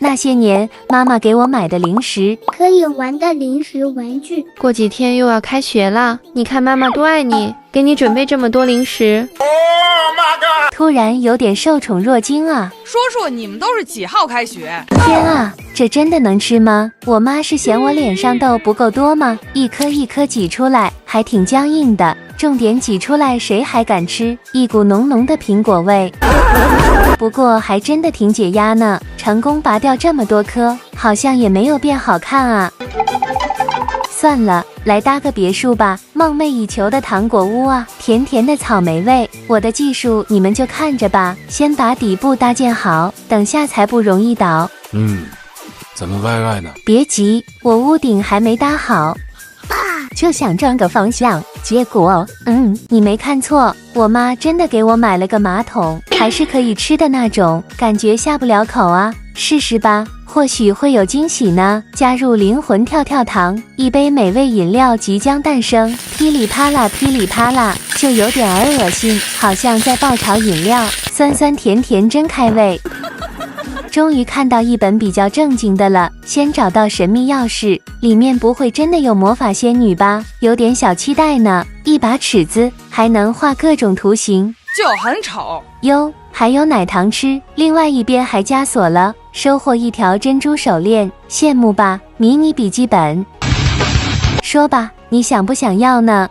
那些年妈妈给我买的零食，可以玩的零食玩具。过几天又要开学了，你看妈妈多爱你，给你准备这么多零食。突然有点受宠若惊啊！说说你们都是几号开学？天啊，这真的能吃吗？我妈是嫌我脸上痘不够多吗？一颗一颗挤出来，还挺僵硬的。重点挤出来谁还敢吃？一股浓浓的苹果味。不过还真的挺解压呢，成功拔掉这么多颗，好像也没有变好看啊。算了，来搭个别墅吧，梦寐以求的糖果屋啊，甜甜的草莓味。我的技术你们就看着吧，先把底部搭建好，等下才不容易倒。怎么歪歪呢？别急，我屋顶还没搭好。就想转个方向，结果，你没看错，我妈真的给我买了个马桶，还是可以吃的那种，感觉下不了口啊，试试吧，或许会有惊喜呢。加入灵魂跳跳糖，一杯美味饮料即将诞生，噼里啪啦噼里啪啦，就有点儿恶心，好像在爆炒饮料，酸酸甜甜真开胃。终于看到一本比较正经的了，先找到神秘钥匙，里面不会真的有魔法仙女吧？有点小期待呢。一把尺子，还能画各种图形，就很丑哟，还有奶糖吃。另外一边还加锁了，收获一条珍珠手链，羡慕吧？迷你笔记本，说吧，你想不想要呢？